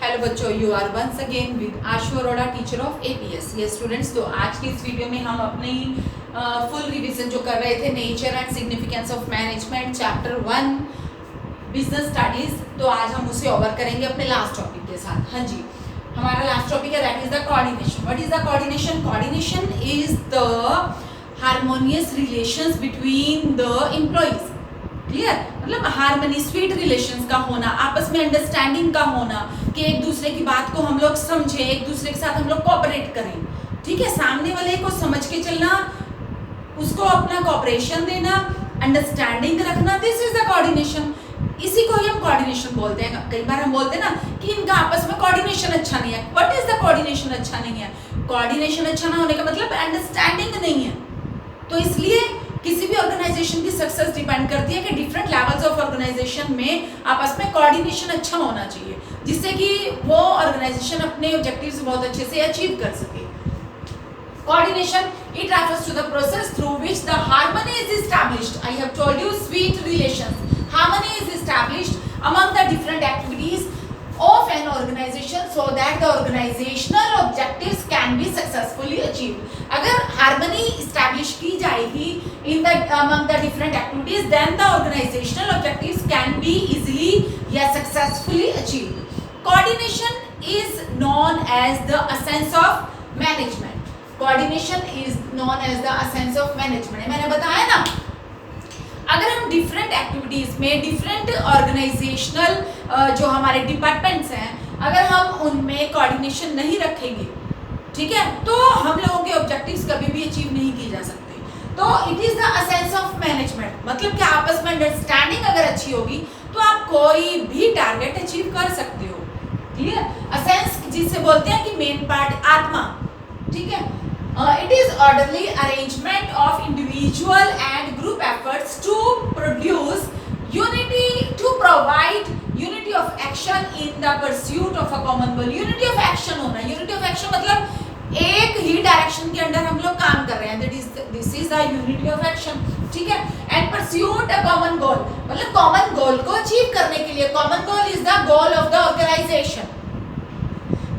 Hello बच्चों, you are once again with Ashu Arora, teacher of APS. ये students, तो आज की इस वीडियो में हम अपनी फुल रिवीजन जो कर रहे थे nature and significance of management chapter 1 business studies, तो आज हम उसे ओवर करेंगे अपने लास्ट टॉपिक के साथ। हाँ जी, हमारा लास्ट टॉपिक है that is the coordination. What is the coordination? Coordination is the harmonious relations between the employees. Clear? मतलब हार्मनी, स्वीट रिलेशंस का होना, आपस में अंडरस्टैंडिंग का होना कि एक दूसरे की बात को हम लोग समझें, एक दूसरे के साथ हम लोग कोऑपरेट करें। ठीक है, सामने वाले को समझ के चलना, उसको अपना कोऑपरेशन देना, अंडरस्टैंडिंग रखना, दिस इज द कोऑर्डिनेशन। इसी को ही हम कोऑर्डिनेशन बोलते हैं। कई बार हम बोलते हैं ना कि इनका आपस में कोऑर्डिनेशन अच्छा नहीं है। व्हाट इज द कोऑर्डिनेशन अच्छा नहीं है? कोऑर्डिनेशन अच्छा ना होने का मतलब अंडरस्टैंडिंग नहीं है। तो इसलिए किसी भी ऑर्गेनाइजेशन की सक्सेस डिपेंड करती है कि डिफरेंट लेवल्स ऑफ ऑर्गेनाइजेशन में आपस में कोऑर्डिनेशन अच्छा होना चाहिए, जिससे कि वो ऑर्गेनाइजेशन अपने ऑब्जेक्टिव्स बहुत अच्छे से अचीव कर सके। Coordination, it refers to the process through which the harmony is established. I have told you sweet relations. Harmony is established among the different activities of an organization so that the organizational objectives can be successfully achieved. अगर harmony establish की जाएगी in the among the different activities, then the organizational objectives can be easily या successfully achieved. Coordination is known as the essence of management. Coordination is known as the essence of management. मैंने बताया ना, अगर हम different activities में different organisational जो हमारे departments हैं, अगर हम उनमें कोऑर्डिनेशन नहीं रखेंगे, ठीक है, तो हम लोगों के ऑब्जेक्टिव्स कभी भी अचीव नहीं किए जा सकते। तो it is the essence of management, मतलब कि आपस में अंडरस्टैंडिंग अगर अच्छी होगी तो आप कोई भी टारगेट अचीव कर सकते हो। क्लियर? एसेंस जिसे बोलते हैं कि मेन पार्ट, आत्मा। ठीक है, it is orderly arrangement of individual and group efforts to produce unity, to provide unity of action in the pursuit of a common goal. Unity of action होना, unity of action मतलब एक ही direction के अंदर हम लोग काम कर रहे हैं, this is the unity of action. ठीक है, and pursuit a common goal मतलब common goal को अचीव करने के लिए, common goal is the goal of the organization.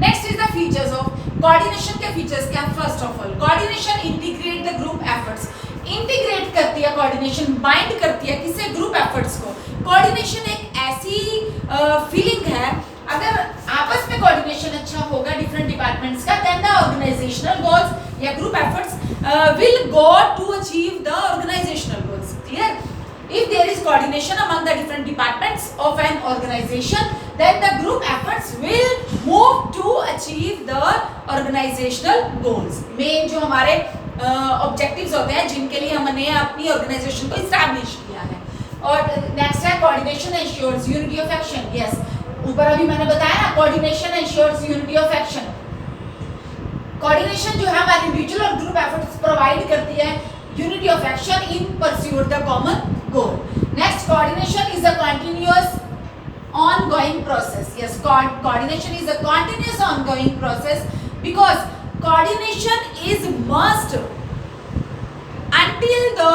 Next is the features of coordination के फीचर्स क्या? First of all, coordination integrate the group efforts. Integrate करती है coordination, bind करती है किसे? ग्रुप एफर्ट्स को। कोऑर्डिनेशन एक ऐसी फीलिंग है, अगर आपस में कोऑर्डिनेशन अच्छा होगा डिफरेंट डिपार्टमेंट्स का, देन द ऑर्गेनाइजेशनल गोल्स या group efforts will go to achieve the organisational goals. Clear? If there is coordination among the different departments of an organization, then the group efforts will move to achieve the organizational goals. Main जो हमारे objectives होते हैं जिनके लिए हमने अपनी organization को establish किया है। और next है coordination ensures unity of action. Yes, ऊपर अभी मैंने बताया ना, coordination ensures unity of action. Coordination जो है हमारे individual और group efforts provide करती है unity of action in pursuit the common goal. Next, coordination is a continuous ongoing process. Yes, coordination is a continuous ongoing process because coordination is must until the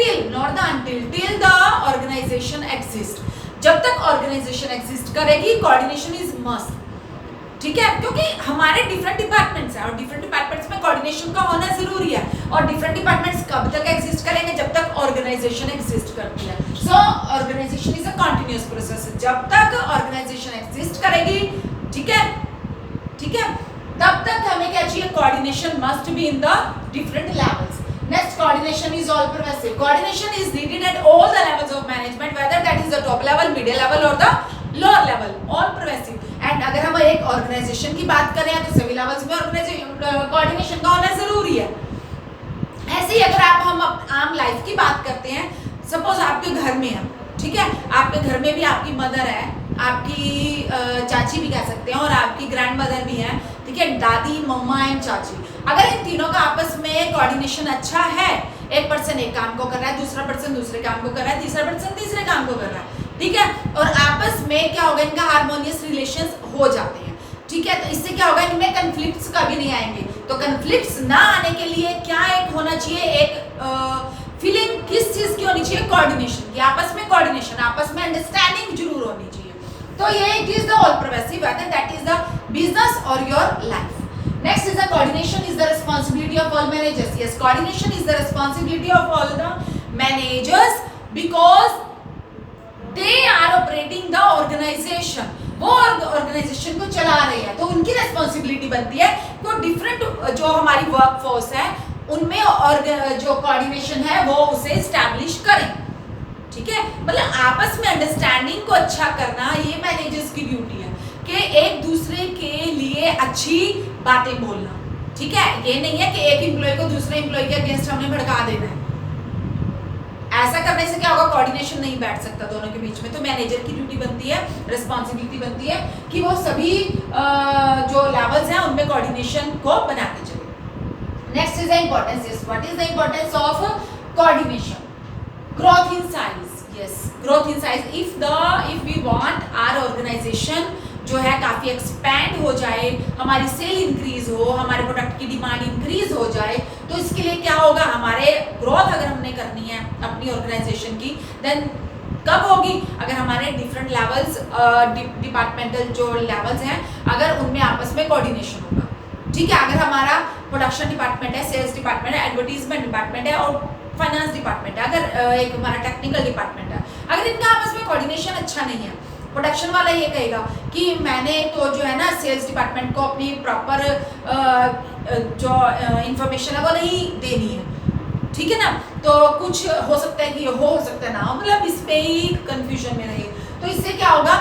till not the until till the organization exists. जब तक organization exist करेगी, coordination is must. ठीक है, क्योंकि हमारे different departments हैं और different departments में कोऑर्डिनेशन का होना जरूरी है। और डिफरेंट डिपार्टमेंट्स कब तक एग्जिस्ट करेंगे? जब तक ऑर्गेनाइजेशन एग्जिस्ट करती है। So organisation is a continuous process. जब तक ऑर्गेनाइजेशन एग्जिस्ट करेगी, ठीक है, ठीक है, तब तक हमें क्या चाहिए? Coordination must be in the different levels. Next, coordination is all pervasive. Coordination is needed at all the levels of management, whether that is the top level, middle level और the lower level, all pervasive. And अगर हम एक organisation की बात करें तो सभी levels में कोऑर्डिनेशन का होना जरूरी है। ऐसे ही अगर हम आम लाइफ की बात करते हैं, सपोज आपके घर में है, ठीक है, आपके घर में भी आपकी मदर है, आपकी चाची भी कह सकते हैं, और आपकी ग्रैंड मदर भी है, ठीक है, दादी, मम्मा एंड चाची। अगर इन तीनों का आपस में कोऑर्डिनेशन अच्छा है, एक पर्सन एक काम को कर रहा है, दूसरा पर्सन दूसरे काम को कर रहा है, तीसरा पर्सन तीसरे काम को कर रहा है, ठीक है, और आपस में क्या होगा? इनका हार्मोनियस रिलेशंस हो जाते हैं। ठीक है, तो इससे क्या होगा? इनमें कन्फ्लिक्ट्स कभी नहीं आएंगे। तो कन्फ्लिक्ट्स ना आने के लिए क्या एक होना चाहिए? एक फीलिंग किस चीज की होनी चाहिए? कोऑर्डिनेशन की। आपस में कोऑर्डिनेशन, आपस में अंडरस्टैंडिंग जरूर होनी चाहिए। तो ये it is the all pervasive whether that is the business और your life. Next is the coordination is the responsibility of all managers. Yes, coordination is the responsibility of all the managers because they are operating the organization. वो organisation को चला रहे हैं तो उनकी responsibility बनती है वो डिफरेंट जो हमारी वर्क फोर्स है उनमें और जो कोऑर्डिनेशन है वो उसे स्टैब्लिश करें. ठीक है, मतलब आपस में अंडरस्टैंडिंग को अच्छा करना ये मैनेजर्स की ड्यूटी है कि एक दूसरे के लिए अच्छी बातें बोलना. ठीक है, ये नहीं है कि एक एम्प्लॉय को दूसरे एम्प्लॉय के अगेंस्ट हमने भड़का देना है. ऐसा करने से क्या होगा, कोऑर्डिनेशन नहीं बैठ सकता दोनों के बीच में. तो मैनेजर की ड्यूटी बनती है, रिस्पॉन्सिबिलिटी बनती है कि वो सभी जो लेवल्स हैं उनमें कोऑर्डिनेशन को बना के चले. Next is the importance. Yes, what is the importance of coordination? Growth in size. Yes, growth in size. If we want our organisation जो है काफ़ी एक्सपैंड हो जाए, हमारी सेल इंक्रीज हो, हमारे प्रोडक्ट की डिमांड इंक्रीज हो जाए, तो इसके लिए क्या होगा, हमारे ग्रोथ अगर हमने करनी है अपनी ऑर्गेनाइजेशन की, देन कब होगी, अगर हमारे डिफरेंट लेवल्स डिपार्टमेंटल जो लेवल्स हैं अगर उनमें आपस में कोऑर्डिनेशन होगा. ठीक है, अगर हमारा प्रोडक्शन डिपार्टमेंट है, सेल्स डिपार्टमेंट है, एडवर्टीजमेंट डिपार्टमेंट है और फाइनेंस डिपार्टमेंट है, अगर एक हमारा टेक्निकल डिपार्टमेंट है, अगर इनका आपस में कोऑर्डिनेशन अच्छा नहीं है, प्रोडक्शन वाला ये कहेगा कि मैंने तो जो है ना सेल्स डिपार्टमेंट को अपनी प्रॉपर जो इंफॉर्मेशन है वो नहीं देनी है. ठीक है ना, तो कुछ हो सकता है कि हो सकता है ना, मतलब इस पे ही कंफ्यूजन में रहे. तो इससे क्या होगा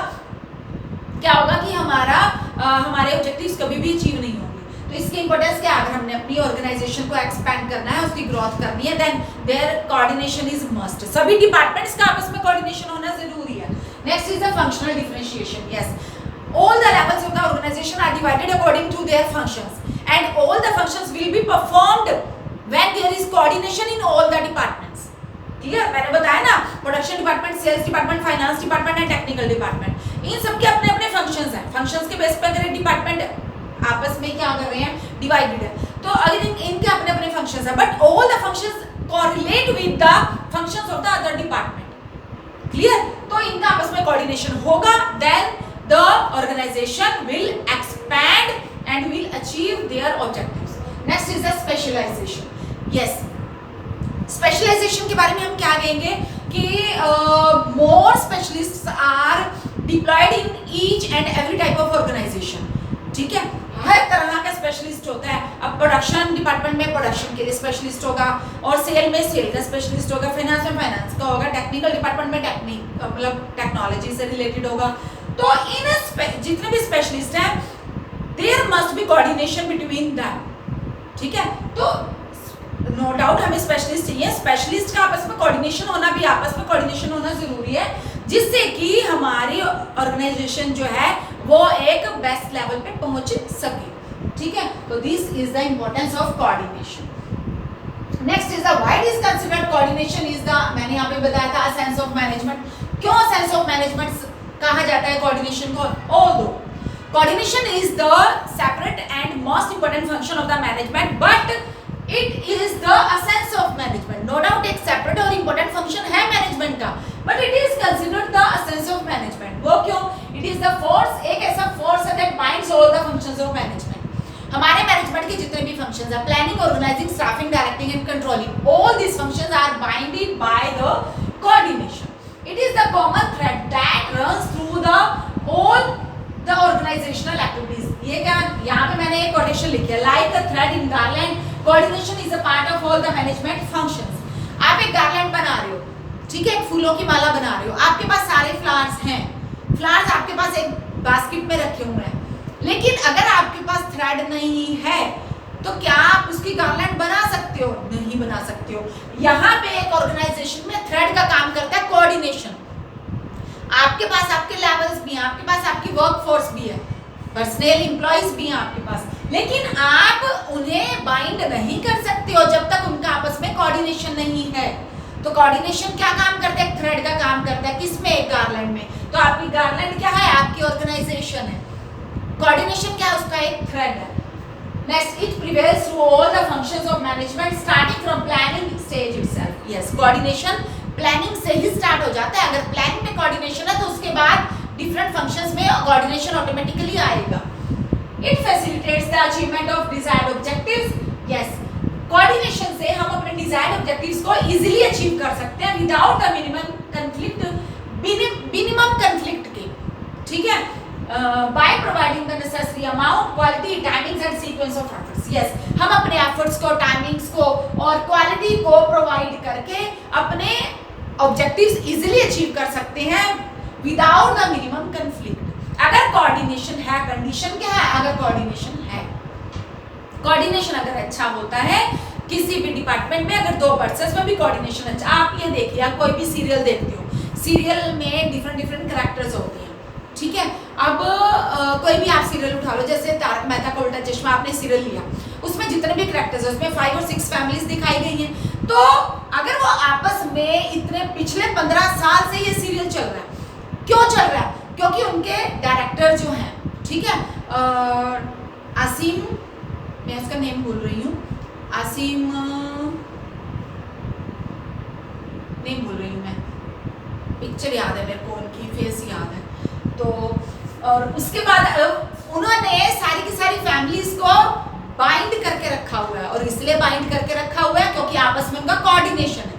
कि हमारे ऑब्जेक्टिव्स कभी भी अचीव नहीं होंगे. तो इसकी इंपॉर्टेंस क्या है, अगर हमने अपनी ऑर्गेनाइजेशन को एक्सपैंड करना है, उसकी ग्रोथ करनी है, then there coordination is must. सभी डिपार्टमेंट्स का आपस में कोऑर्डिनेशन होना जरूरी है. Next is the functional differentiation. Yes, all the levels of the organization are divided according to their functions, and all the functions will be performed when there is coordination in all the departments. Clear? मैंने बताया ना, production department, sales department, finance department and technical department, इन सबके अपने अपने functions हैं. Functions के base पर अगर डिपार्टमेंट आपस में क्या कर रहे हैं, डिवाइडेड है, तो अगर इनके अपने अपने फंक्शंस हैं, but all the functions correlate with the functions of the other department. Clear? तो इनका आपस में कोऑर्डिनेशन होगा, then the organisation will expand and will achieve their objectives. Next is the specialisation. Yes, specialisation के बारे में हम क्या कहेंगे कि more specialists are deployed in each and every type of organisation. ठीक है, हर तरह का स्पेशलिस्ट होता है. अब प्रोडक्शन डिपार्टमेंट में प्रोडक्शन के लिए स्पेशलिस्ट होगा, और सेल में सेल का स्पेशलिस्ट होगा, फाइनेंस में फाइनेंस का होगा, टेक्निकल डिपार्टमेंट में मतलब टेक्नोलॉजी से रिलेटेड होगा. तो इन जितने भी स्पेशलिस्ट हैं there must be coordination between them. ठीक है, तो नो डाउट हमें स्पेशलिस्ट चाहिए. स्पेशलिस्ट का आपस में कोऑर्डिनेशन होना भी आपस में कोऑर्डिनेशन होना जरूरी है, जिससे कि हमारी ऑर्गेनाइजेशन जो है वो एक बेस्ट लेवल पे पहुंच सके. ठीक है, तो this is the importance of coordination. Next is the why is considered coordination is the, मैंने यहाँ पे बताया था, सेंस ऑफ मैनेजमेंट. क्यों सेंस ऑफ मैनेजमेंट कहा जाता है कोऑर्डिनेशन को? Although coordination is the separate and most important function of the management, but it is the essence of management. No doubt एक सेपरेट और इंपॉर्टेंट फंक्शन है management का, but it is considered the essence of management. वो क्यों? It is the force, एक ऐसा force है that binds all the functions of management. हमारे मैनेजमेंट के जितने भी फंक्शंस हैं, planning, organising, staffing, directing and controlling, all this functions are binded by the coordination. It is the common thread that runs through the all the organisational activities. ये क्या, यहाँ पे मैंने एक कोटेशन लिखी है, like a thread in garland, coordination is a part of all the management functions. आप एक गार्लैंड बना रहे हो, ठीक है, एक फूलों की माला बना रहे हो, आपके पास सारे फ्लावर्स हैं, फ्लावर्स आपके पास एक बास्केट में रखे हुए हैं, लेकिन अगर आपके पास थ्रेड नहीं है तो क्या आप उसकी गार्लैंड बना सकते हो? नहीं बना सकते हो. यहाँ पे एक ऑर्गेनाइजेशन में थ्रेड का काम करता है कोऑर्डिनेशन. आपके पास आपके लेवल्स भी हैं, आपके पास आपकी वर्कफोर्स भी है, पर्सनल एम्प्लॉइज भी हैं आपके पास, लेकिन आप उन्हें बाइंड नहीं कर सकते हो जब तक उनका आपस में कोऑर्डिनेशन नहीं है. तो कोऑर्डिनेशन क्या काम करता है? थ्रेड का काम करता है. किसमें? एक गार्लैंड में. तो आपकी गार्लैंड क्या है? आपकी ऑर्गेनाइजेशन है. कोऑर्डिनेशन क्या है? उसका एक थ्रेड है. Next, it prevails through all the functions of management starting from planning stage itself. Yes, coordination planning से ही स्टार्ट हो जाता है. अगर प्लानिंग में कोऑर्डिनेशन है तो उसके बाद डिफरेंट फंक्शंस में कोऑर्डिनेशन ऑटोमेटिकली आएगा। It facilitates the achievement of desired objectives. Yes, coordination से हम अपने डिजायर्ड ऑब्जेक्टिव्स को इजीली अचीव कर सकते हैं विदाउट द मिनिमम कंफ्लिक्ट के, ठीक है, by providing the necessary amount, quality, timings and sequence of efforts. Yes, हम अपने एफर्ट्स को, टाइमिंग्स को और क्वालिटी को प्रोवाइड करके अपने ऑब्जेक्टिव्स इजीली अचीव कर सकते हैं विदाउट द मिनिमम कंफ्लिक्ट। अगर कोऑर्डिनेशन है, कंडीशन क्या है, अगर कोऑर्डिनेशन है, कोऑर्डिनेशन अगर अच्छा होता है किसी भी डिपार्टमेंट में, अगर 2 पर्सन्स में भी कोऑर्डिनेशन अच्छा, आप ये देखिए, आप कोई भी सीरियल देखते हो, सीरियल में डिफरेंट कैरेक्टर्स होते हैं, ठीक है। अब कोई भी आप सीरियल उठा लो, जैसे तारक मेहता का उल्टा चश्मा आपने सीरियल लिया, उसमें जितने भी कैरेक्टर्स हैं उसमें 5 और 6 फैमिलीज दिखाई गई हैं। तो अगर वो आपस में इतने पिछले 15 साल से ये सीरियल चल रहा है, क्यों चल रहा है? क्योंकि उनके डायरेक्टर जो हैं, ठीक है, आसिम, मैं इसका नेम भूल रही हूँ, आसिम, नेम भूल रही हूँ मैं, पिक्चर याद है मेरे को, उनकी फेस याद है। तो और उसके बाद उन्होंने सारी की सारी फैमिलीज को बाइंड करके रखा हुआ है, और इसलिए बाइंड करके रखा हुआ है क्योंकि आपस में उनका कोऑर्डिनेशन है,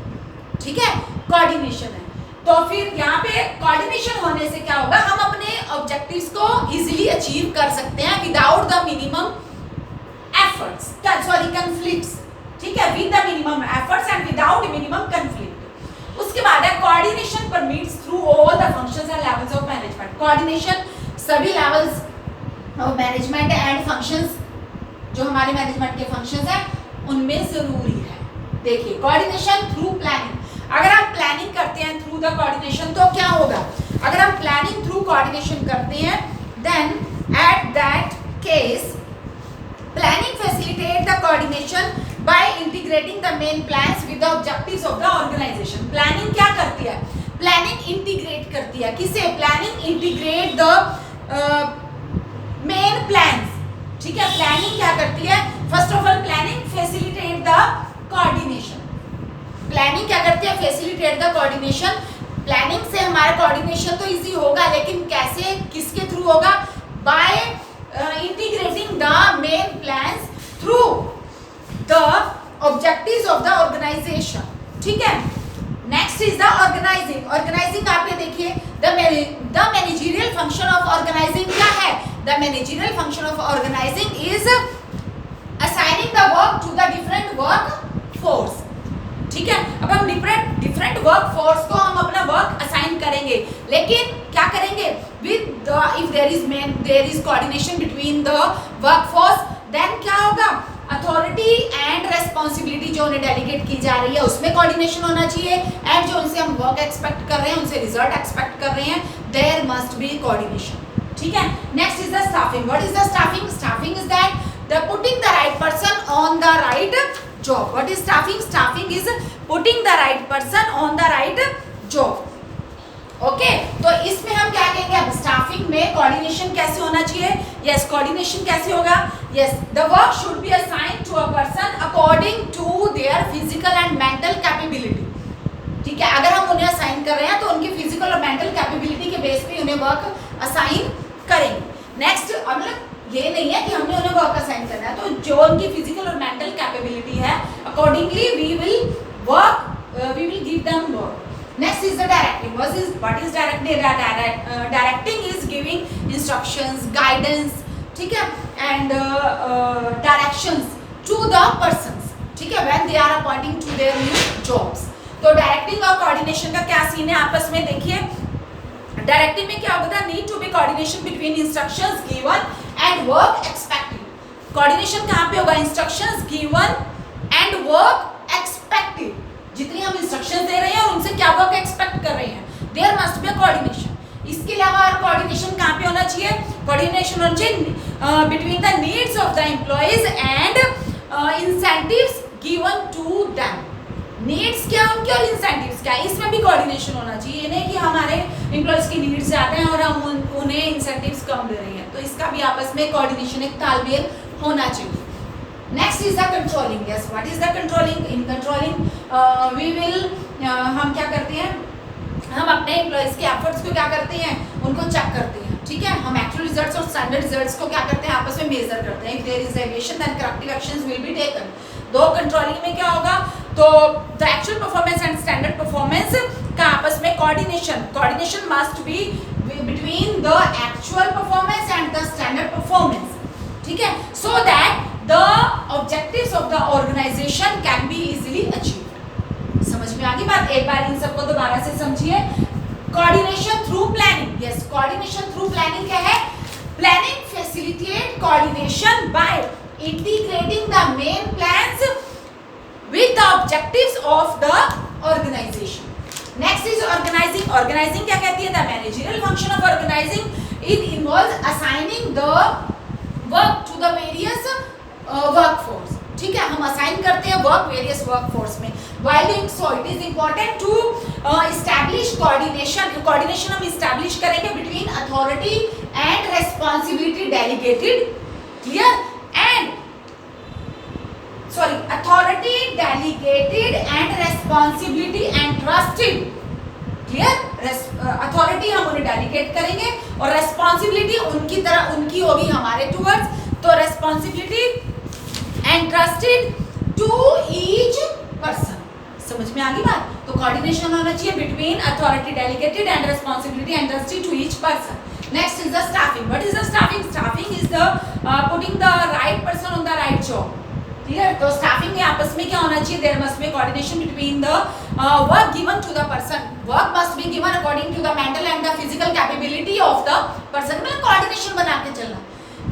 ठीक है, कोऑर्डिनेशन है। तो फिर यहाँ पे कोऑर्डिनेशन होने से क्या होगा, हम अपने ऑब्जेक्टिव्स को इजीली अचीव कर सकते हैं without the minimum efforts, sorry conflicts, ठीक है, with the minimum efforts and without minimum conflict. उसके बाद है coordination permits through all the functions and levels of management. Coordination सभी levels of management and functions, जो हमारे मैनेजमेंट के functions हैं उनमें जरूरी है। देखिए, कोऑर्डिनेशन थ्रू प्लानिंग, अगर हम प्लानिंग करते हैं थ्रू द कोऑर्डिनेशन तो क्या होगा, अगर हम प्लानिंग थ्रू कोऑर्डिनेशन करते हैं then at that case planning facilitate the coordination by integrating the main plans with the objectives of the organisation. Planning क्या करती है, प्लानिंग इंटीग्रेट करती है, किसे, planning integrate the main plans, ठीक है। प्लानिंग क्या करती है, first of all planning facilitate the coordination, planning क्या करती है, फैसिलिटेट द कोऑर्डिनेशन। प्लानिंग से हमारा कोऑर्डिनेशन तो इजी होगा, लेकिन कैसे, किसके थ्रू होगा, by integrating the main plans through the objectives of the organisation, ठीक है। Next is the organising. Organising आप ये देखिए, the managerial function of organising क्या है, the managerial function of organising is assigning the work to the different work force, ठीक है। अब हम डिफरेंट वर्क फोर्स को हम अपना वर्क असाइन करेंगे, लेकिन क्या करेंगे, with the if there is coordination between the work force, then क्या होगा, अथॉरिटी एंड रेस्पॉन्सिबिलिटी जो उन्हें डेलीगेट की जा रही है उसमें कोऑर्डिनेशन होना चाहिए, एंड जो उनसे हम वर्क एक्सपेक्ट कर रहे हैं, उनसे रिजल्ट एक्सपेक्ट कर रहे हैं, देयर मस्ट बी कोऑर्डिनेशन, ठीक है। Next is the staffing. What is the staffing? Staffing is that the putting the right person on the right job. What is staffing? Staffing is putting the right person on the right job, okay. तो इसमें हम क्या कहेंगे, अब staffing में coordination कैसे होना चाहिए, यस, कोऑर्डिनेशन कैसे होगा, yes, the work should be assigned to a person according to their physical and mental capability, ठीक है। अगर हम उन्हें असाइन कर रहे हैं तो उनकी फिजिकल और मेंटल कैपेबिलिटी के बेस पे उन्हें वर्क असाइन करेंगे। नेक्स्ट, मतलब ये नहीं है कि हमने उन्हें वर्क असाइन करना है, तो जो उनकी फिजिकल और मेंटल कैपेबिलिटी है accordingly we will give them work. Next is the directing. What is directing? Directing is giving instructions, guidance, ठीक है, and directions to the persons, ठीक है, when they are appointing to their new jobs. तो directing और coordination का क्या scene है आपस में, देखिए। Directing में क्या होगा, need to be coordination between instructions given and work expected. Coordination कहाँ पे होगा, instructions given and work expected, जितनी हम इंस्ट्रक्शन दे रहे हैं और उनसे क्या वर्क एक्सपेक्ट कर रहे हैं, देयर मस्ट बी कोऑर्डिनेशन। इसके अलावा और कोऑर्डिनेशन कहाँ पे होना चाहिए, कोऑर्डिनेशन होना चाहिए between the needs of the employees and incentives given to them. Needs क्या उनके और इंसेंटिव्स क्या, इसमें भी कोऑर्डिनेशन होना चाहिए। ये नहीं कि हमारे एम्प्लॉइज की नीड्स ज़्यादा हैं और हम उन्हें इंसेंटिव्स कम दे रहे हैं, तो इसका भी आपस में कोऑर्डिनेशन, एक तालमेल होना चाहिए। Next is the controlling. Yes, what is the controlling? In controlling, we will हम क्या करते हैं, हम अपने एम्प्लॉइज के एफर्ट्स को क्या करते हैं, उनको चेक करते हैं, ठीक है, हम एक्चुअल रिजल्ट्स और स्टैंडर्ड रिजल्ट्स को क्या करते हैं, आपस में मेजर करते हैं. If there is deviation then corrective actions will be taken. दो कंट्रोलिंग में क्या होगा, तो the actual performance and standard performance का आपस में coordination must be between the actual performance and the standard performance. ठीक है, so that the objectives of the organisation can be easily achieved. समझ में आ गई बात? एक बार इन सबको दोबारा से समझिए. Coordination through planning. Yes, coordination through planning क्या है? Planning facilitate coordination by integrating the main plans with the objectives of the organization. Next is organizing. Organizing क्या कहती है? The managerial function of organizing. It involves assigning the work to the various workforce. ठीक है, हम assign करते हैं work various workforce में. While doing so, it is important to establish coordination. Coordination हम establish करेंगे between authority and responsibility delegated. Clear? And authority delegated and responsibility entrusted. Clear? Authority हम उन्हें delegate करेंगे और responsibility उनकी तरह उनकी होगी हमारे towards. तो responsibility entrusted to each person. समझ में आ गई बात? तो coordination होना चाहिए between authority delegated and responsibility entrusted to each person. Next is the staffing. What is the staffing? Staffing is the putting the right person on the right job. Clear? तो staffing में आपस में क्या होना चाहिए? There must be coordination between the work given to the person. Work must be given according to the mental and the physical capability of the person. मतलब coordination बना के चलना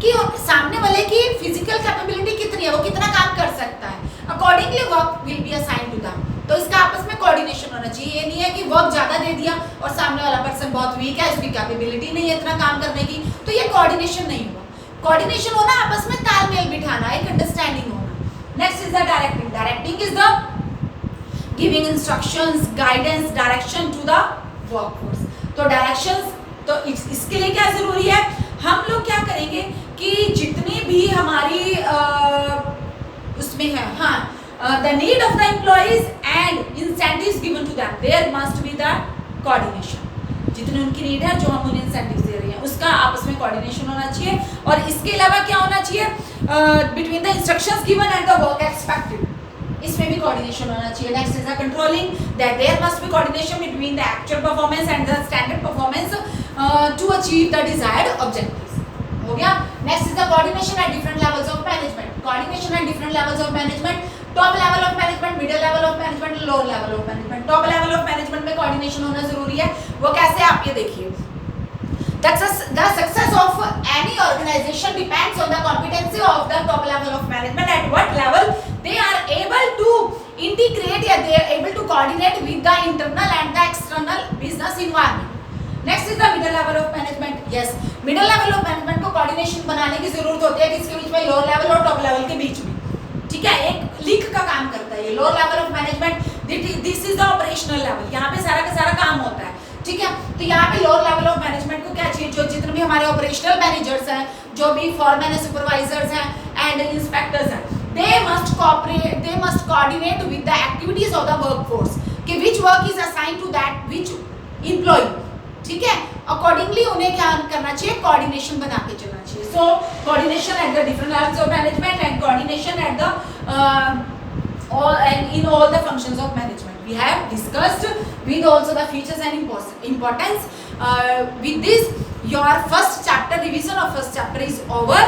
कि सामने वाले की फिजिकल कैपेबिलिटी कितनी है, वो कितना काम कर सकता है, accordingly work will be assigned to them. तो इसका आपस में कोऑर्डिनेशन होना चाहिए. ये नहीं है कि वर्क ज्यादा दे दिया और सामने वाला पर्सन बहुत वीक है, उसकी कैपेबिलिटी नहीं है इतना काम करने की, तो ये कोऑर्डिनेशन नहीं हुआ. कोऑर्डिनेशन होना आपस में तालमेल बिठाना, एक अंडरस्टैंडिंग होना. Next is the directing. Directing is the giving instructions, guidance, direction to the workforce. तो directions, तो इसके लिए क्या जरूरी है? हम लोग क्या करेंगे कि जितनी भी हमारी उसमें है, हाँ, the need of the employees and incentives given to them, there must be the coordination. जितनी उनकी नीड है, जो हम उन्हें इंसेंटिव्स दे रहे हैं, उसका आपस में कोऑर्डिनेशन होना चाहिए. और इसके अलावा क्या होना चाहिए? Between the instructions given and the work expected, इसमें भी कोऑर्डिनेशन होना चाहिए. Next is the controlling. That there must be coordination between the actual performance and the standard performance to achieve the desired objectives. हो गया. Next is the coordination at different levels of management. Coordination at different levels of management. Top level of management, middle level of management, lower level of management. Top level of management में coordination होना जरूरी है. वो कैसे? आप ये देखिए. The success of any organization depends on the competency of the top level of management. At what level they are able to integrate, या they are able to coordinate with the internal and the external business environment. Next is the middle level of management. Yes, middle level of management को coordination बनाने की जरूरत होती है. किसके बीच में? Lower level और टॉप लेवल के बीच में. ठीक है, एक लिंक का काम करता है ये lower level of management. This is the operational level. यहाँ पे सारा का सारा काम होता है. ठीक है, तो यहाँ पे लोअर लेवल ऑफ मैनेजमेंट को क्या चाहिए? जो जितने भी हमारे ऑपरेशनल मैनेजर्स हैं, जो भी फॉरमैन है, सुपरवाइजर्स हैं एंड इंस्पेक्टर्स हैं, they must cooperate, they must coordinate with the activities of the workforce कि which work is assigned to that which employ. ठीक है, अकॉर्डिंगली उन्हें क्या करना चाहिए? कोऑर्डिनेशन बना के चलना चाहिए. So coordination at the different levels of management and coordination at the all and in all the functions of management. We have discussed with also the features and importance. With this, your first chapter revision of first chapter is over.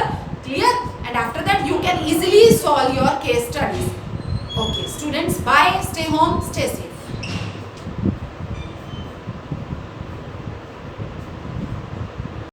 Clear? And after that, you can easily solve your case studies. Okay, students, bye. Stay home. Stay safe.